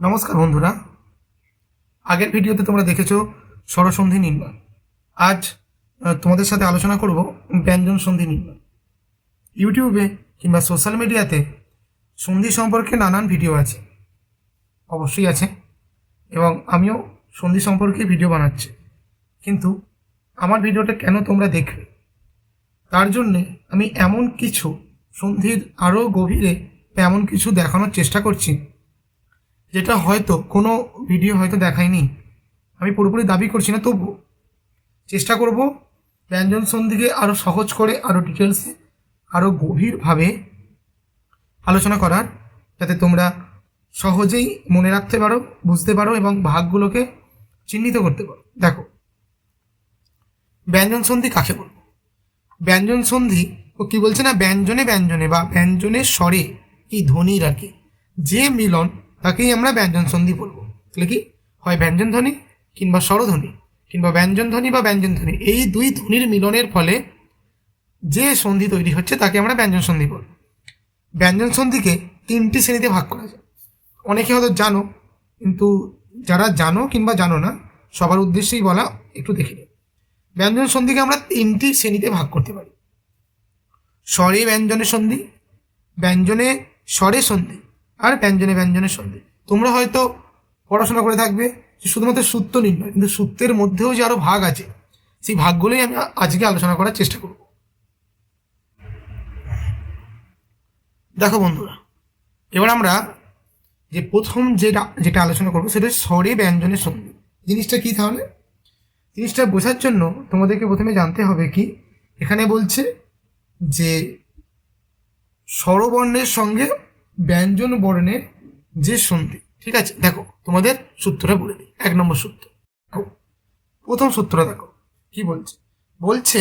নমস্কার বন্ধুরা, আগের ভিডিওতে তোমরা দেখেছো স্বরসন্ধি নির্ণয়। আজ তোমাদের সাথে আলোচনা করব ব্যঞ্জন সন্ধি নির্ণয়। ইউটিউবে কিংবা সোশ্যাল মিডিয়াতে সন্ধি সম্পর্কে নানান ভিডিও আছে, অবশ্যই আছে, এবং আমিও সন্ধি সম্পর্কে ভিডিও বানাচ্ছি। কিন্তু আমার ভিডিওটা কেন তোমরা দেখবে, তার জন্যে আমি এমন কিছু সন্ধির আরও গভীরে এমন কিছু দেখানোর চেষ্টা করছি যেটা হয়তো কোনো ভিডিও হয়তো দেখায়নি। আমি পুরোপুরি দাবি করছি না, তবু চেষ্টা করব ব্যঞ্জন সন্ধিকে আরও সহজ করে, আরও ডিটেলসে, আরও গভীরভাবে আলোচনা করার, যাতে তোমরা সহজেই মনে রাখতে পারো, বুঝতে পারো এবং ভাগগুলোকে চিহ্নিত করতে পারো। দেখো, ব্যঞ্জন সন্ধি কাকে বলবো? ব্যঞ্জন সন্ধি ও কী বলছে না, ব্যঞ্জনে ব্যঞ্জনে বা ব্যঞ্জনের স্বরে কি ধ্বনির আর কি যে মিলন, তাকেই আমরা ব্যঞ্জন সন্ধি বলবো। তাহলে কি হয়, ব্যঞ্জন ধ্বনি কিংবা স্বরধ্বনি কিংবা ব্যঞ্জন ধ্বনি বা ব্যঞ্জন ধ্বনি, এই দুই ধ্বনির মিলনের ফলে যে সন্ধি তৈরি হচ্ছে তাকে আমরা ব্যঞ্জন সন্ধি বলব। ব্যঞ্জন সন্ধিকে তিনটি শ্রেণীতে ভাগ করা যায়। অনেকে হয়তো জানো, কিন্তু যারা জানো কিংবা জানো না, সবার উদ্দেশ্যেই বলা, একটু দেখে নিই। ব্যঞ্জন সন্ধিকে আমরা তিনটি শ্রেণীতে ভাগ করতে পারি: স্বরে ব্যঞ্জনে সন্ধি, ব্যঞ্জনে স্বরে সন্ধি, আর ব্যঞ্জনে ব্যঞ্জনে সন্ধি। তোমরা হয়তো পড়াশোনা করে থাকবে যে শুধুমাত্র সূত্র নির্ণয়, কিন্তু সূত্রের মধ্যেও যে আরও ভাগ আছে, সেই ভাগগুলোই আমি আজকে আলোচনা করার চেষ্টা করব। দেখো বন্ধুরা, এবার আমরা যে প্রথম যেটা আলোচনা করবো সেটা স্বরে ব্যঞ্জনের সন্ধি। জিনিসটা কি? তাহলে জিনিসটা বোঝার জন্য তোমাদেরকে প্রথমে জানতে হবে কি, এখানে বলছে যে স্বরবর্ণের সঙ্গে ব্যঞ্জন বর্ণের যে সন্ধি। ঠিক আছে, দেখো তোমাদের সূত্রটা বলে দিই। 1 নম্বর সূত্র, প্রথম সূত্রটা দেখো কি বলছে। বলছে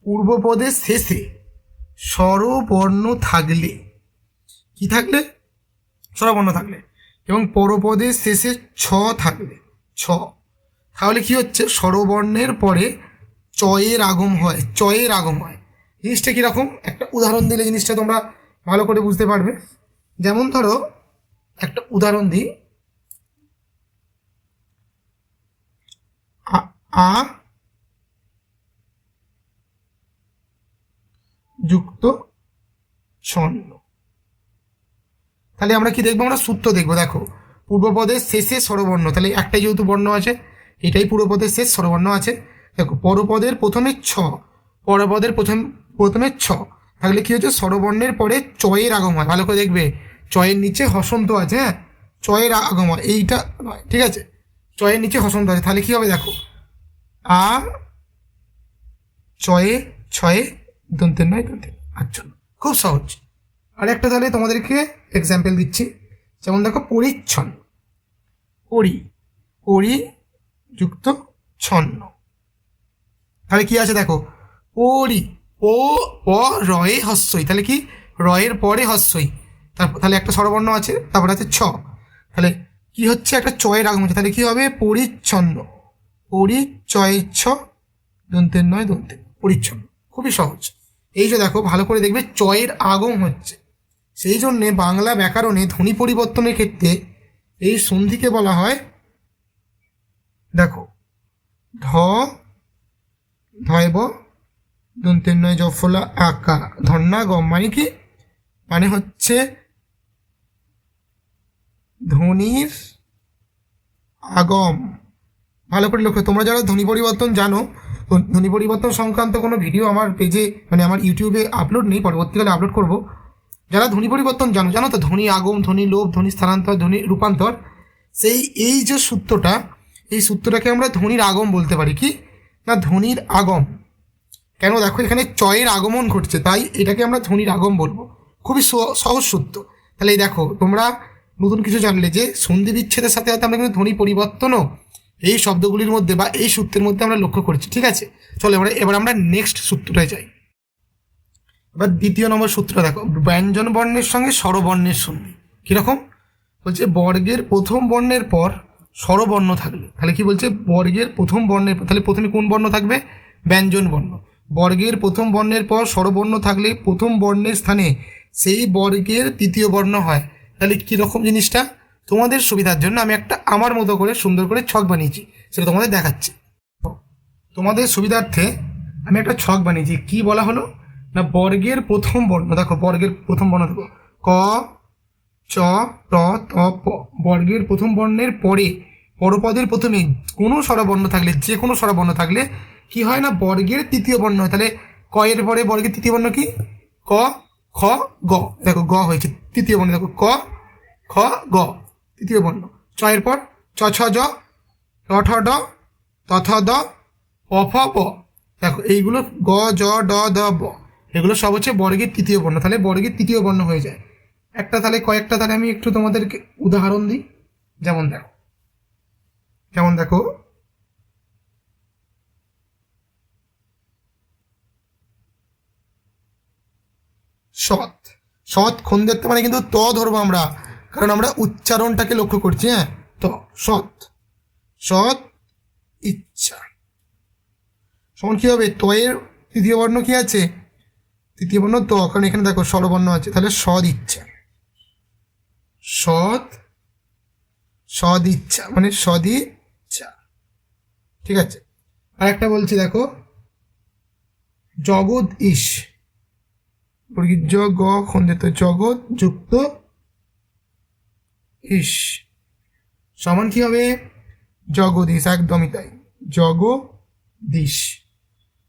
পূর্বপদের শেষে স্বরবর্ণ থাকলে, কি থাকলে? স্বরবর্ণ থাকলে, এবং পরপদের শেষে ছ থাকলে, ছ, তাহলে কি হচ্ছে, স্বরবর্ণের পরে চয়ের আগম হয়, চয়ের আগম হয়। জিনিসটা কীরকম, একটা উদাহরণ দিলে জিনিসটা তোমরা ভালো করে বুঝতে পারবে। যেমন ধরো, একটা উদাহরণ দিই, আ যুক্ত ছন্ন। তাহলে আমরা কি দেখবো? আমরা সূত্র দেখবো। দেখো, পূর্বপদের শেষে স্বরবর্ণ, তাহলে একটাই যেহেতু বর্ণ আছে, এটাই পূর্বপদের শেষ স্বরবর্ণ আছে। দেখো, পরপদের প্রথমে ছ, পরপদের প্রথমে ছ, তাহলে কি হচ্ছে, স্বরবর্ণের পরে চয়ের আগম হয়। ভালো করে দেখবে, চয়ের নিচে হসন্ত আছে, হ্যাঁ, চয়ের আগম হয়, এইটা নয়, ঠিক আছে, চয়ের নিচে হসন্ত আছে। তাহলে কি হবে? দেখো, আ চয়ে ছয়ে দন্তের নয় দন্তের। আচ্ছা, খুব সহজ। আর একটা তাহলে তোমাদেরকে এক্সাম্পল দিচ্ছি। যেমন দেখো, পরিচ্ছন্ন, পরি, পরি যুক্ত ছন্ন। তাহলে কি আছে? দেখো, পরি, ও অ রয়ে হস্যই, তাহলে কি, রয়ের পরে হস্যই, তাহলে একটা স্বরবর্ণ আছে, তারপরে আছে ছ, তাহলে কি হচ্ছে, একটা চয়ের আগম হচ্ছে। তাহলে কি হবে? পরিচ্ছন্ন, পরিচয় ছ দন্তের নয় দন্তের, পরিচ্ছন্ন। খুবই সহজ। এই যে দেখো, ভালো করে দেখবে, চয়ের আগম হচ্ছে। সেই জন্যে বাংলা ব্যাকরণে ধ্বনি পরিবর্তনের ক্ষেত্রে এই সন্ধিকে বলা হয়, দেখো, ধ ধয়ব দন্তের নয় জফলা আকা ধন্না গম। মানে কি? মানে হচ্ছে ধ্বনির আগম। ভালো করে লক্ষ্য, তোমরা যারা ধ্বনি পরিবর্তন জানো, ধ্বনি পরিবর্তন সংক্রান্ত কোনো ভিডিও আমার পেজে, মানে আমার ইউটিউবে আপলোড নেই, পরবর্তীকালে আপলোড করব। যারা ধ্বনি পরিবর্তন জানো তো, ধ্বনি আগম, ধ্বনি লোপ, ধ্বনি স্থানান্তর, ধ্বনি রূপান্তর, এই যে সূত্রটা, এই সূত্রটাকে আমরা ধ্বনির আগম বলতে পারি। কি না, ধ্বনির আগম। কেন? দেখো, এখানে চয়ের আগমন ঘটছে, তাই এটাকে আমরা ধ্বনির আগম বলবো। খুবই সহজ সূত্র। তাহলে এই দেখো, তোমরা নতুন কিছু জানলে যে সন্ধি বিচ্ছেদের সাথে সাথে আমরা কিন্তু ধ্বনি পরিবর্তনও এই শব্দগুলির মধ্যে বা এই সূত্রের মধ্যে আমরা লক্ষ্য করছি। ঠিক আছে, চলো এবার আমরা নেক্সট সূত্রটায় যাই। এবার 2 নম্বর সূত্রটা দেখো, ব্যঞ্জন বর্ণের সঙ্গে স্বরবর্ণের সন্ধি। কীরকম বলছে? বর্গের প্রথম বর্ণের পর স্বরবর্ণ থাকলে, তাহলে কি বলছে, বর্গের প্রথম বর্ণের, তাহলে প্রথমে কোন বর্ণ থাকবে? ব্যঞ্জন বর্ণ। বর্গের প্রথম বর্ণের পর স্বরবর্ণ থাকলে প্রথম বর্ণের স্থানে সেই বর্গের তৃতীয় বর্ণ হয়। তাহলে কীরকম জিনিসটা? তোমাদের সুবিধার জন্য আমি একটা আমার মতো করে সুন্দর করে ছক বানিয়েছি, সেটা তোমাদের দেখাচ্ছি। তোমাদের সুবিধার্থে আমি একটা ছক বানিয়েছি। কি বলা হলো না, বর্গের প্রথম বর্ণ, দেখো বর্গের প্রথম বর্ণ দেখো ক চ ট ত প। বর্গের প্রথম বর্ণের পরে পরপদের প্রথমে কোনো স্বরবর্ণ থাকলে, যে কোনো স্বরবর্ণ থাকলে কি হয় না, বর্গের তৃতীয় বর্ণ হয়। তাহলে ক এর পরে বর্গের তৃতীয় বর্ণ কি, ক খ গ। দেখো গ হয়েছে তৃতীয় বর্ণ, দেখো ক খ গ তৃতীয় বর্ণ। চ এর পর চ ছ জ, ট ঠ ড, ত থ দ, প ফ প। দেখো এইগুলো গ জ ড দ ব, এগুলো সব হচ্ছে বর্গের তৃতীয় বর্ণ। তাহলে বর্গের তৃতীয় বর্ণ হয়ে যায় একটা। তাহলে কয়েকটা তাহলে আমি একটু তোমাদেরকে উদাহরণ দিই। যেমন দেখো সৎ। সৎ খন্দের মানে কিন্তু ত ধরবো আমরা, কারণ আমরা উচ্চারণটাকে লক্ষ্য করছি। হ্যাঁ, তো সৎ। সৎ ইচ্ছা সমান কি হবে, তয়ের তৃতীয় বর্ণ কি আছে, তৃতীয় বর্ণ ত, কারণ এখানে দেখো স্বরবর্ণ আছে। তাহলে সদ ইচ্ছা, সদ ইচ্ছা মানে সদিচ্ছা। ঠিক আছে, আর একটা বলছি দেখো জগৎ ইস। জ গ খন্দিত জগৎ যুক্ত ইস সমান কি হবে, জগদীশ। একদমই তাই, জগদীশ।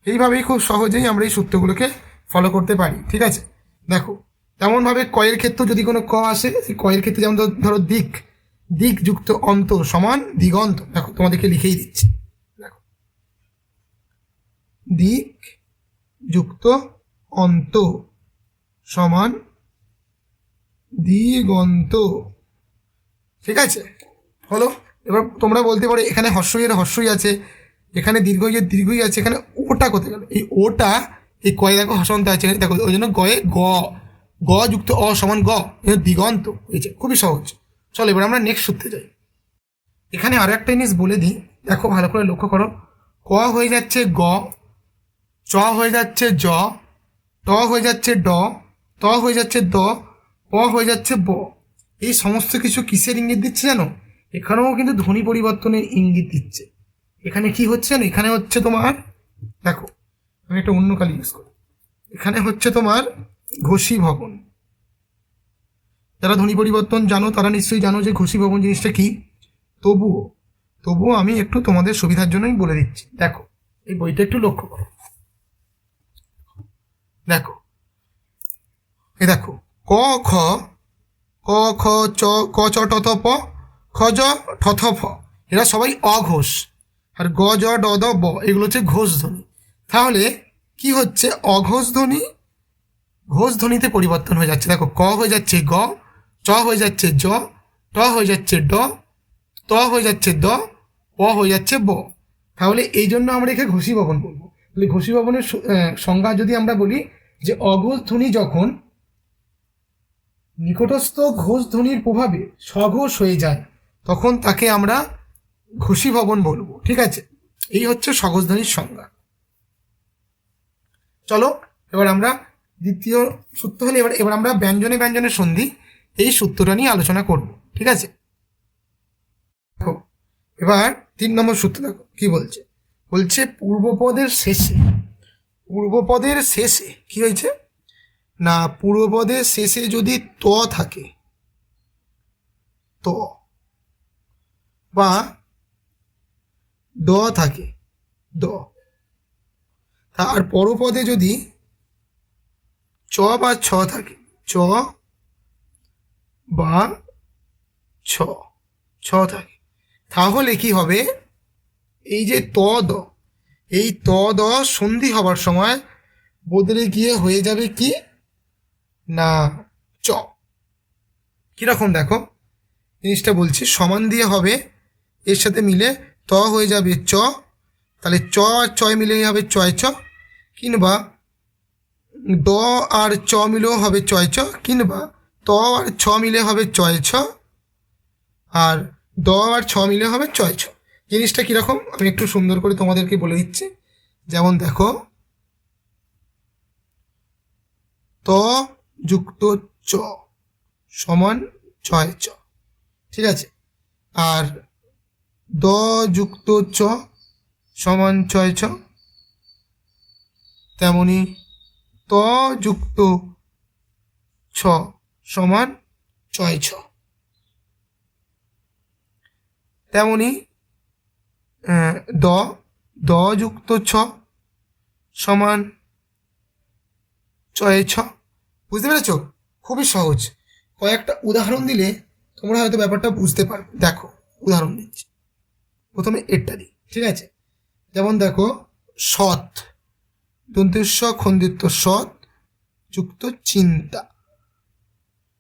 এইভাবেই খুব সহজেই আমরা এই সূত্রগুলোকে ফলো করতে পারি। ঠিক আছে, দেখো তেমনভাবে কয়ের ক্ষেত্রে যদি কোনো ক আসে, সেই কয়ের ক্ষেত্রে যেমন ধরো দিক, দিক যুক্ত অন্ত সমান দিগন্ত। দেখো তোমাদেরকে লিখেই দিচ্ছি, দেখো দিক যুক্ত অন্ত সমান দিগন্ত। ঠিক আছে, হলো। এবার তোমরা বলতে পারো এখানে হর্ষই এর হর্ষই আছে, এখানে দীর্ঘই এর দীর্ঘই আছে, এখানে ওটা কোথায় গেল? এই ওটা এই কয়ে দেখো হসন্ত আছে দেখো, ওই জন্য গয়ে গ, গ যুক্ত অ সমান গ, দিগন্ত হয়েছে। খুবই সহজ। চলো এবার আমরা নেক্সট সূত্রে যাই। এখানে আরো একটা জিনিস বলে দিই, দেখো ভালো করে লক্ষ্য করো। ক হয়ে যাচ্ছে গ, চ হয়ে যাচ্ছে জ, ট হয়ে যাচ্ছে ড, ত হয়ে যাচ্ছে দ, প হয়ে যাচ্ছে ব। এই সমস্ত কিছু কিসের ইঙ্গিত দিচ্ছে জানো? এখানেও কিন্তু ধ্বনি পরিবর্তনের ইঙ্গিত দিচ্ছে। এখানে কি হচ্ছে জানো? এখানে হচ্ছে তোমার, দেখো আমি একটা অন্য কালি ইউজ করি, এখানে হচ্ছে তোমার ঘোষী ভবন। যারা ধ্বনি পরিবর্তন জানো তারা নিশ্চয়ই জানো যে ঘোষী ভবন জিনিসটা কি। তবুও আমি একটু তোমাদের সুবিধার জন্যই বলে দিচ্ছি। দেখো এই বইটা একটু লক্ষ্য করো, দেখো এই দেখো ক খ, ক খ চ, ক চ ট থ প, খ জ ঠ থ ফ, এরা সবাই অঘোষ। আর গ জ ড দ ব এগুলো হচ্ছে ঘোষ ধ্বনি। তাহলে কি হচ্ছে, অঘোষ ধ্বনি ঘোষ ধ্বনিতে পরিবর্তন হয়ে যাচ্ছে। দেখো ক হয়ে যাচ্ছে গ, চ হয়ে যাচ্ছে জ, ট হয়ে যাচ্ছে ড, ত হয়ে যাচ্ছে দ, প হয়ে যাচ্ছে ব। তাহলে এই জন্য আমরা এখানে ঘোষী ভবন বলবো। তাহলে ঘোষী ভবনের সংজ্ঞা যদি আমরা বলি যে অঘোষ ধ্বনি যখন নিকটস্থ ঘোষ ধ্বনির প্রভাবে সঘোষ হয়ে যায় তখন তাকে আমরা ঘোষী ভবন বলবো। ঠিক আছে, এই হচ্ছে সঘোষ ধ্বনির সংজ্ঞা। চলো এবার আমরা দ্বিতীয় সূত্র হলে এবার আমরা ব্যঞ্জনে ব্যঞ্জনের সন্ধি এই সূত্রটা নিয়ে আলোচনা করব। ঠিক আছে, দেখো এবার 3 নম্বর সূত্র দেখো কি বলছে। বলছে পূর্বপদের শেষে কি হয়েছে না, পূর্বপদের শেষে যদি ত থাকে, ত বা দ থাকে, দ, আর পরপদে যদি চ বা ছ থাকে, চ বা ছ থাকে, তাহলে কি হবে, এই যে ত দ, এই ত দ সন্ধি হবার সময় বদলে গিয়ে হয়ে যাবে কি না চ। কিরকম দেখো জিনিসটা বলছি, সমান দিয়ে হবে, এর সাথে মিলে ত হয়ে যাবে চ, তাহলে চ আর চয় মিলে হবে চয় চ, কিংবা দ আর চ মিলেও হবে চয় চ, কিংবা ত আর ছ মিলে হবে চয় ছ, আর দ আর ছ মিলে হবে চয় ছ। জিনিসটা কীরকম আমি একটু সুন্দর করে তোমাদেরকে বলে দিচ্ছি। যেমন দেখো ত যুক্ত চ সমান চয় চ। ঠিক আছে। আর দ যুক্ত চ সমান ছয় ছ, তেমনি ত যুক্ত ছ সমান ছয় ছ, তেমনি দ দ যুক্ত ছ সমান ছয় ছ। বুঝতে পেরেছ? খুবই সহজ। কয়েকটা উদাহরণ দিলে তোমরা হয়তো ব্যাপারটা বুঝতে পারবে। দেখো উদাহরণ দিচ্ছি, প্রথমে এরটা দিই, ঠিক আছে। যেমন দেখো সৎ, দন্তেশ্ব খন্দিত সৎ যুক্ত চিন্তা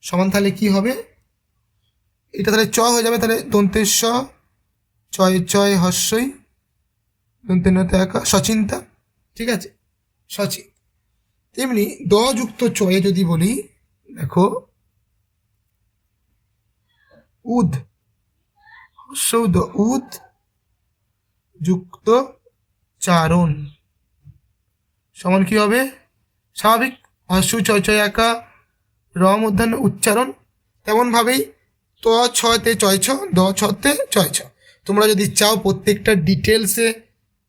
সমান, তাহলে কি হবে? এটা তাহলে চ হয়ে যাবে, তাহলে দন্তেশ্ব ছয় ছয় হস্যই দন্তেন্যতে একা সচিন্তা, ঠিক আছে, সচিন। তেমনি দ যুক্ত চয়ে যদি বলি, দেখো উদ, সৌদ উদ যুক্ত চারণ সমান কি হবে? স্বাভাবিক হস্য ছয় ছয় একা র মূর্ধন্য উচ্চারণ। তেমনভাবেই ত ছতে ছয় ছ, দ ছতে ছয় ছ। তোমরা যদি চাও প্রত্যেকটা ডিটেলসে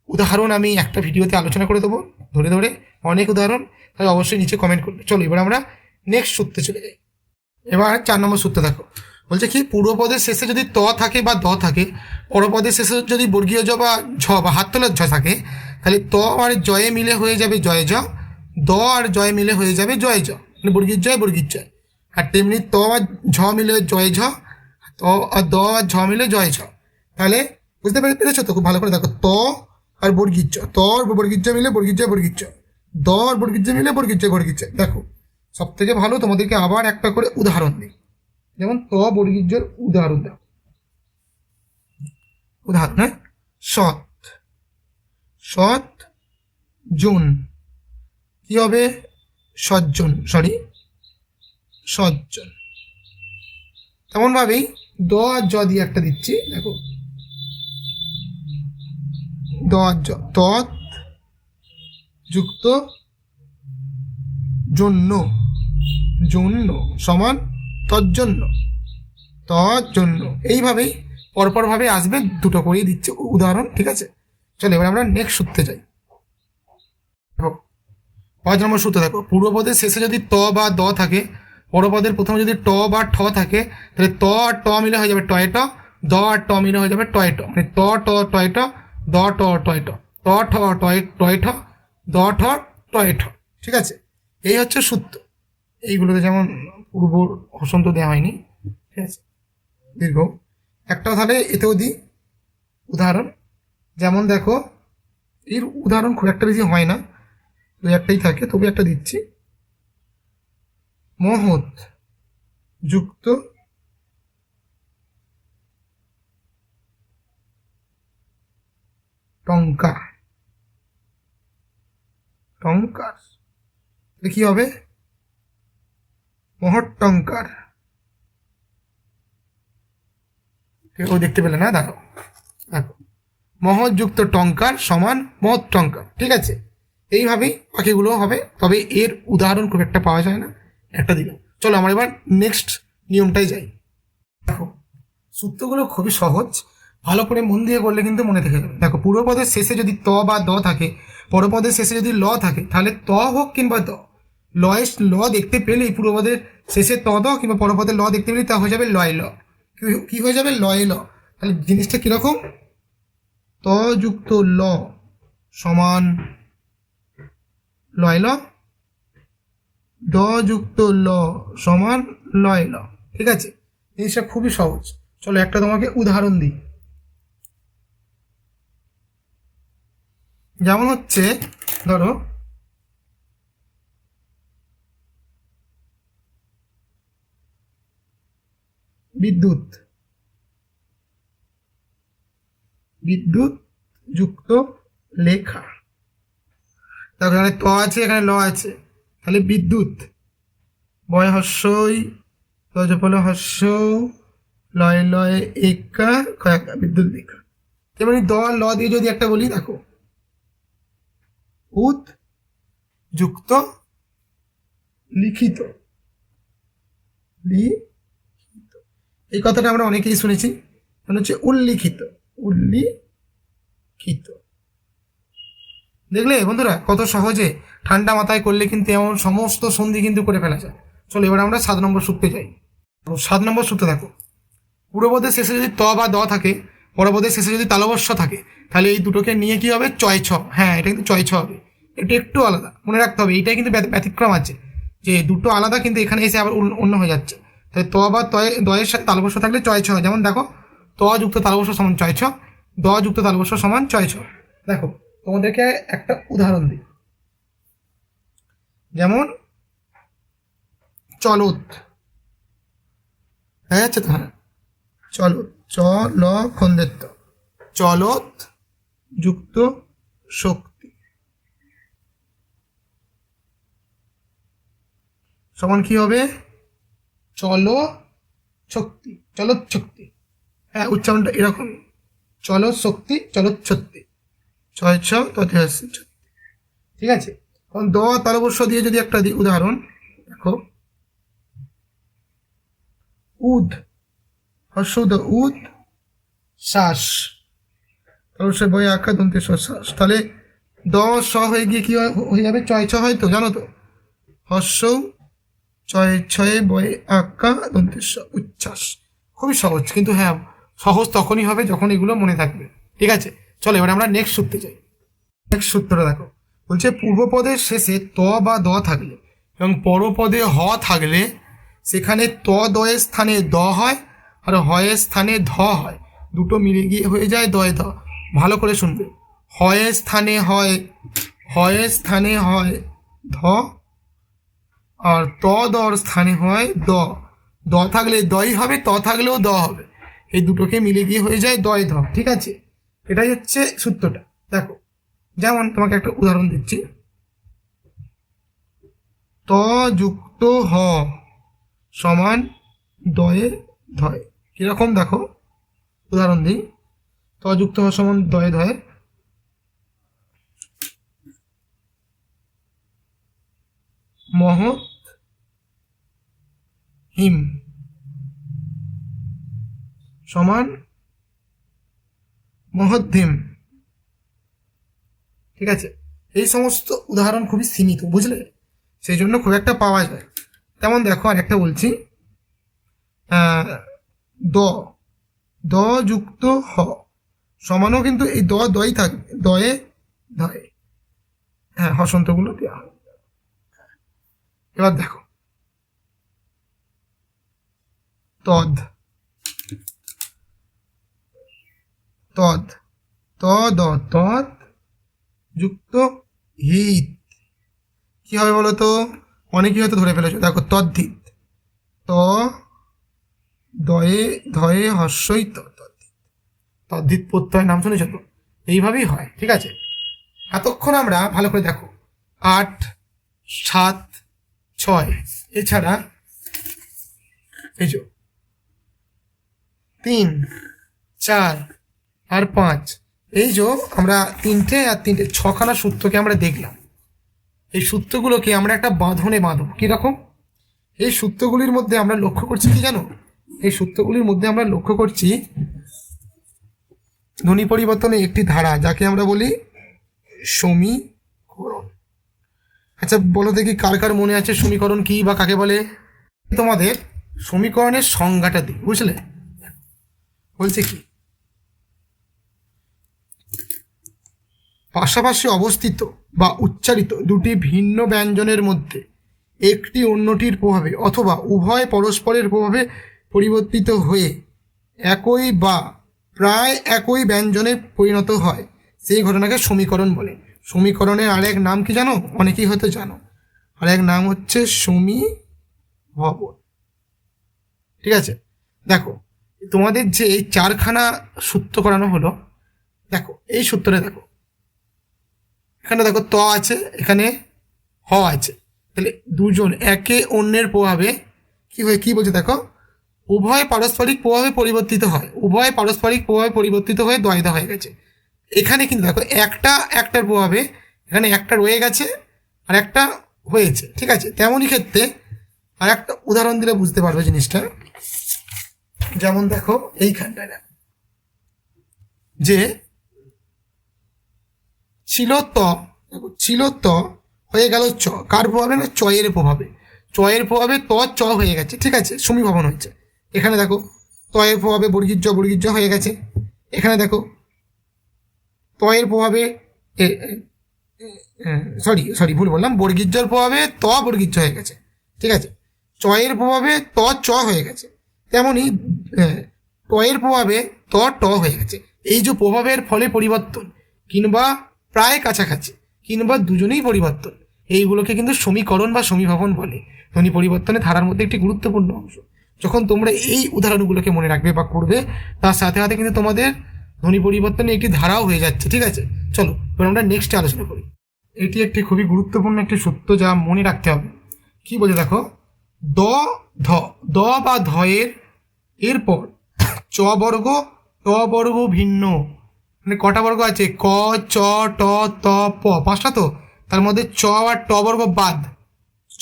উদাহরণ আমি একটা ভিডিওতে আলোচনা করে দেবো, ধরে ধরে অনেক উদাহরণ, তাহলে অবশ্যই নিচে কমেন্ট করবে। চলো এবার আমরা নেক্সট সূত্রে চলে যাই। এবার 4 নম্বর সূত্র দেখো, বলছে কি পূর্বপদের শেষে যদি ত থাকে বা দ থাকে, পরপদের শেষে যদি বর্গীয় জ বা ঝ বা হাত তোলার ঝ থাকে, তাহলে ত আর জয়ে মিলে হয়ে যাবে জয় জ, দ আর জয় মিলে হয়ে যাবে জয় জ, মানে বর্গীর জয় বর্গীর জয়। আর তেমনি ত আর ঝ মিলে জয় ঝ, ত আর দ আর ঝ মিলে জয় ঝ। তাহলে বুঝতে পেরেছো তো? খুব ভালো করে দেখো, ত আর বর্গীর জ, ত আর বর্গীর জ মিলে বর্গীর জয় বর্গীর জ, দ আর বর্গীর জ মিলে বর্গীর জয় বর্গীর জয়। দেখো সব থেকে ভালো তোমাদেরকে আবার একটা করে উদাহরণ দিই। যেমন ত বর্গীর জয়ের উদাহরণ দাও, উদাহরণ, হ্যাঁ, সৎ, সৎ জন কি হবে? সজ্জন, সরি সজ্জন। তেমনভাবেই দ আর জ দিয়ে একটা দিচ্ছি, দেখো দ আর জ, তৎ যুক্ত জন্য, জন্য সমান তজ্জন্য, তজ্জন্য। এইভাবেই পরপরভাবে আসবে, দুটো করেই দিচ্ছে উদাহরণ, ঠিক আছে। চলো এবার আমরা নেক্সট সূত্রে যাই। দেখো 5 নম্বর সূত্র দেখো, পূর্বপদের শেষে যদি ত বা দ থাকে, পরপদের প্রথমে যদি ট বা ঠ থাকে, তাহলে ত আর ট মিলে হয়ে যাবে টয় ট, দ আর ট মিলে হয়ে যাবে টয় ট, মানে ত ট টয় ট, দ ট টয় ট, ত ঠ টয় টয় ঠ, দ ঠ টয় ঠ, ঠিক আছে। এই হচ্ছে সূত্র। এইগুলোতে যেমন পূর্ব হসন্ত দেওয়া হয়নি, ঠিক আছে, দীর্ঘ। একটা তাহলে এতেও দিই উদাহরণ। যেমন দেখো এর উদাহরণ খুব একটা বেশি হয় না, দু একটাই থাকে, তবে একটা দিচ্ছি। মহৎ যুক্ত টঙ্কা, টঙ্কার, কি হবে? মহৎ টঙ্কার। কেউ দেখতে পেলে না? দেখো দেখো, মহৎ যুক্ত টঙ্কার সমান মহৎ টঙ্কার, ঠিক আছে। এইভাবেই বাকিগুলো হবে, তবে এর উদাহরণ খুব একটা পাওয়া যায় না, একটা দিলাম। চলো আমরা এবার নেক্সট নিয়মটাই যাই। দেখো সূত্রগুলো খুবই সহজ, ভালো করে মন দিয়ে করলে কিন্তু মনে থেকে যাবে। দেখো পূর্বপদের শেষে যদি ত বা দ থাকে, পরপদের শেষে যদি ল থাকে, তাহলে ত হোক কিংবা দ, লয়ের ল দেখতে পেলেই পূর্বপদের শেষে ত দ কিংবা পরপদের ল দেখতে পেলেই তা হয়ে যাবে লয় ল। কি হয়ে যাবে? লয় ল। তাহলে জিনিসটা কীরকম? ত যুক্ত ল সমান লয় ল, দ যুক্ত ল সমান লয় ল, ঠিক আছে। জিনিসটা খুবই সহজ। চলো একটা তোমাকে উদাহরণ দিই। যেমন হচ্ছে ধরো বিদ্যুৎ, বিদ্যুৎ যুক্ত লেখা। দেখো এখানে ত আছে, এখানে ল আছে, তাহলে বিদ্যুৎ, বয় হস্যই তজফল হস্য লয় লয় একা কয়েকা, বিদ্যুৎ লেখা। তেমনি দ ল দিয়ে যদি একটা বলি, দেখো উত যুক্ত লিখিত, লিখিত। এই কথাটা আমরা অনেকেই শুনেছি, মানে হচ্ছে উল্লিখিত। উল্লিখিত, দেখলে বন্ধুরা কত সহজে ঠান্ডা মাথায় করলে কিন্তু এমন সমস্ত সন্ধি কিন্তু করে ফেলা যায়। চলো এবার আমরা 7 নম্বর সূত্রে যাই। 7 নম্বর সূত্রে দেখো, পূর্বপদের শেষে যদি ত বা দ থাকে, পরপদের শেষে যদি তালবস্য থাকে, তাহলে এই দুটোকে নিয়ে কি হবে? চয় ছ। হ্যাঁ, এটা কিন্তু চয় ছ হবে। এটা একটু আলাদা, মনে রাখতে হবে। এইটাই কিন্তু ব্যতিক্রম আছে, যে দুটো আলাদা কিন্তু এখানে এসে আবার অন্য হয়ে যাচ্ছে। তাই ত বা দয়ের সাথে তালবস্য থাকলে চয় ছ। যেমন দেখো, ত যুক্ত তালবস্য সমান চয় ছ, দ যুক্ত তালবস্য সমান চয় ছ। দেখো তোমাদেরকে একটা উদাহরণ দিই, যেমন চলত, হ্যাঁ আচ্ছা, হ্যাঁ চলত, চ ল খন্দেত্ব, চলত যুক্ত শক্তি সমান কি হবে? চল শক্তি, চলত শক্তি। হ্যাঁ, উচ্চারণটা এরকম, চলত শক্তি, চলত শক্তি, ছয় ছ তথে আসছে। ঠিক আছে, কারণ দ তালবস্য দিয়ে যদি একটা দিই উদাহরণ, দেখো উদ, হর্ষদ উদ শ্বাস, তালবস্য বই আঁকা দন্তে শ্বাস, তাহলে দ স হয়ে গিয়ে কি হয়ে যাবে? চয় ছ হয় তো, জানো তো? হর্ষ ছয় ছয়ে বয়ে আঁকা দন্তেশ্ব উচ্ছ্বাস। খুবই সহজ, কিন্তু হ্যাঁ সহজ তখনই হবে যখন এগুলো মনে থাকবে। ঠিক আছে, চলো এবার আমরা নেক্সট সূত্রে যাই। নেক্সট সূত্রটা দেখো, বলছে পূর্বপদের শেষে ত বা দ থাকলে এবং পরপদে হ থাকলে সেখানে ত দয়ের স্থানে দ হয় আর হয়ের স্থানে ধ হয়, দুটো মিলে গিয়ে হয়ে যায় দয়ে ধ। ভালো করে শুনবে, হয়ের স্থানে হয়, হয়ের স্থানে হয় ধ, আর ত দর স্থানে হয় দ। দ থাকলে দই হবে, ত থাকলেও দ হবে, এই দুটোকে মিলে গিয়ে হয়ে যায় দয় ধ। ঠিক আছে, এটাই হচ্ছে সূত্রটা। দেখো, যেমন তোমাকে একটা উদাহরণ দিচ্ছি, ত যুক্ত হ সমান দয়ে ধয়। কিরকম দেখো, উদাহরণ দিই, ত যুক্ত হ সমান দয়ে ধয়। মহৎ হিম সমান মহদ্ধিম। ঠিক আছে, এই সমস্ত উদাহরণ খুবই সীমিত, বুঝলে, সেই জন্য খুব একটা পাওয়া যায়। তেমন দেখো আর একটা বলছি, দ, দ যুক্ত হ সমানও কিন্তু এই দই থাকবে, দয়ে ধয়ে, হ্যাঁ হসন্তগুলো দেওয়া হয়। এবার দেখো, তদ, তদ, তদ তদ যুক্ত হিত, কি হবে বলো তো? অনেকেই হয়তো ধরে ফেলেছো, দেখো তদ্ধিত, ত দয়ে ধয়ে হর্ষই তদ্ধিত প্রত্যয়, নাম শুনেছো তো? এইভাবেই হয়। ঠিক আছে, এতক্ষণ আমরা ভালো করে দেখো, 8 7 6 এছাড়া এই যে 3 4 আর 5, এই যে আমরা তিনটে আর তিনটে 6খানা সূত্রকে আমরা দেখলাম। এই সূত্রগুলোকে আমরা একটা বাঁধনে বাঁধব। কীরকম? এই সূত্রগুলির মধ্যে আমরা লক্ষ্য করছি কি জানো? এই সূত্রগুলির মধ্যে আমরা লক্ষ্য করছি ধ্বনি পরিবর্তনের একটি ধারা, যাকে আমরা বলি সমীকরণ। আচ্ছা বলো দেখি, কার কার মনে আছে সমীকরণ কি বা কাকে বলে? তোমাদের সমীকরণের সংজ্ঞাটা দিই, বুঝলে? বলছে কি, পাশাপাশি অবস্থিত বা উচ্চারিত দুটি ভিন্ন ব্যঞ্জনের মধ্যে একটি অন্যটির প্রভাবে অথবা উভয় পরস্পরের প্রভাবে পরিবর্তিত হয়ে একই বা প্রায় একই ব্যঞ্জনে পরিণত হয়, সেই ঘটনাকে সমীকরণ বলে। সমীকরণের আরেক নাম কি জানো? অনেকেই হয়তো জানো, আরেক নাম হচ্ছে সমীভবন। ঠিক আছে, দেখো তোমাদের যে এই 4খানা সূত্র করানো হলো, দেখো এই সূত্রে দেখো, এখানে দেখো ত আছে, এখানে হ আছে, তাহলে দুজন একে অন্যের প্রভাবে কি হয়ে কি বলছে দেখো, উভয় পারস্পরিক প্রভাবে পরিবর্তিত হয়, উভয় পারস্পরিক প্রভাবে পরিবর্তিত হয়ে দ্বৈধ হয়ে গেছে। এখানে কিন্তু দেখো একটার প্রভাবে এখানে একটা রয়ে গেছে আর একটা হয়েছে। ঠিক আছে, তেমনই ক্ষেত্রে আর একটা উদাহরণ দিলে বুঝতে পারবে জিনিসটা। যেমন দেখো এইখানটায় দেখো যে ছিল ত, দেখো ছিল ত হয়ে গেল চ, কার প্রভাবে না চয়ের প্রভাবে, চয়ের প্রভাবে ত চ হয়ে গেছে, ঠিক আছে, সমীভবন হয়েছে। এখানে দেখো তয়ের প্রভাবে বর্গীর জ হয়ে গেছে। এখানে দেখো তয়ের প্রভাবে সরি সরি ভুল বললাম, বর্গীর জর প্রভাবে ত বর্গীর জ হয়ে গেছে, ঠিক আছে। চয়ের প্রভাবে ত চ হয়ে গেছে, তেমনই টয়ের প্রভাবে ত ট হয়ে গেছে। এই যে প্রভাবের ফলে পরিবর্তন কিংবা প্রায় কাছাকাছি কিংবা দুজনেই পরিবর্তন, এইগুলোকে কিন্তু সমীকরণ বা সমীভবন বলে। ধ্বনি পরিবর্তনের ধারার মধ্যে একটি গুরুত্বপূর্ণ অংশ। যখন তোমরা এই উদাহরণগুলোকে মনে রাখবে বা করবে, তার সাথে সাথে কিন্তু তোমাদের ধ্বনি পরিবর্তনের একটি ধারাও হয়ে যাচ্ছে, ঠিক আছে। চলো এবার আমরা নেক্সটে আলোচনা করি। এটি একটি খুবই গুরুত্বপূর্ণ একটি সূত্র যা মনে রাখতে হবে। কি বলে দেখো, দ ধ, দ বা ধয়ের এরপর চ বর্গ ট বর্গ ভিন্ন, মানে কটা বর্গ আছে, ক চ ট ত প, পাঁচটা তো, তার মধ্যে চ আর ট বর্গ বাদ,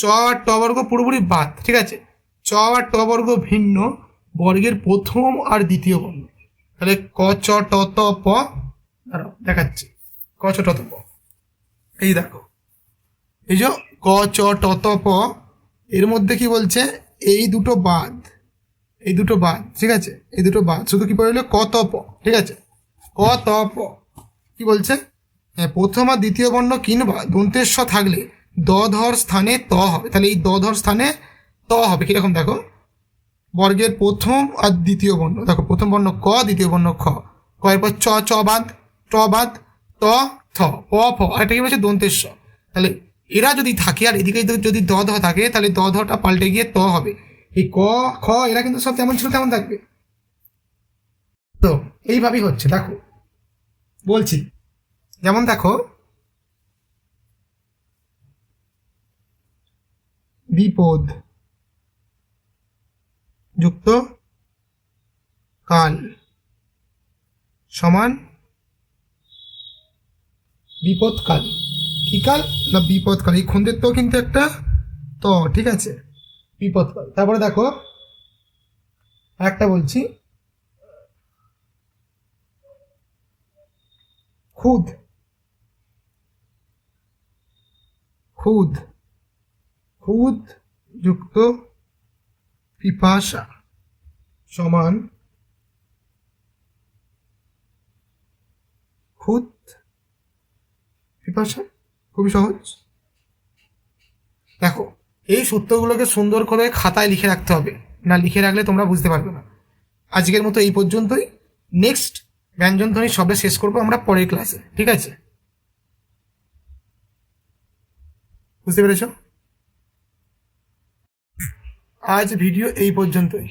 চ আর ট বর্গ পুরোপুরি বাদ, ঠিক আছে। চ আর ট বর্গ ভিন্ন বর্গের প্রথম আর দ্বিতীয় বর্ণ, তাহলে ক চ ট ত প, দাঁড়াও দেখাচ্ছি, ক চ ট ত প, এই দেখো এই যে ক চ ট ত প, এর মধ্যে কি বলছে, এই দুটো বাদ, এই দুটো বাদ, ঠিক আছে, এই দুটো বাদ, শুধু কি পড়লো ক ত প, ঠিক আছে। ক ত প কি বলছে, প্রথম আর দ্বিতীয় বর্ণ কিংবা দন্তেস্ব থাকলে দ ধর স্থানে ত হবে, তাহলে এই দ ধর স্থানে ত হবে কিরকম দেখো, বর্গের প্রথম আর দ্বিতীয় বর্ণ, দেখো প্রথম বর্ণ ক, দ্বিতীয় বর্ণ খ, ক এর পর চ, চ বাদ, ট বাদ, ত থ, প ফ, আরেকটা কি বলছে দন্তেস্ব, তাহলে এরা যদি থাকে আর এদিকে যদি দ ধ থাকে, তাহলে দ ধটা পাল্টে গিয়ে ত হবে। এই ক খ এরা কিন্তু সব যেমন ছিল তেমন থাকবে। তো এইভাবেই হচ্ছে, দেখো বলছি, যেমন দেখো বিপদ যুক্ত কাল সমান বিপদকাল, কি কাল না বিপদকাল, এই খন্দের তো কিন্তু একটা ত, ঠিক আছে, বিপদকাল। তারপরে দেখো একটা বলছি, খুদ, খুদ, খুদ যুক্ত পিপাসা সমান খুদ পিপাসা, খুবই সহজ। দেখো এই সূত্রগুলোকে সুন্দর করে খাতায় লিখে রাখতে হবে, না লিখে রাখলে তোমরা বুঝতে পারবে না। আজকের মতো এই পর্যন্তই, নেক্সট ব্যঞ্জন ধ্বনি শব্দ শেষ করবো আমরা পরের ক্লাসে, ঠিক আছে। বুঝতে পেরেছ? আজ ভিডিও এই পর্যন্তই।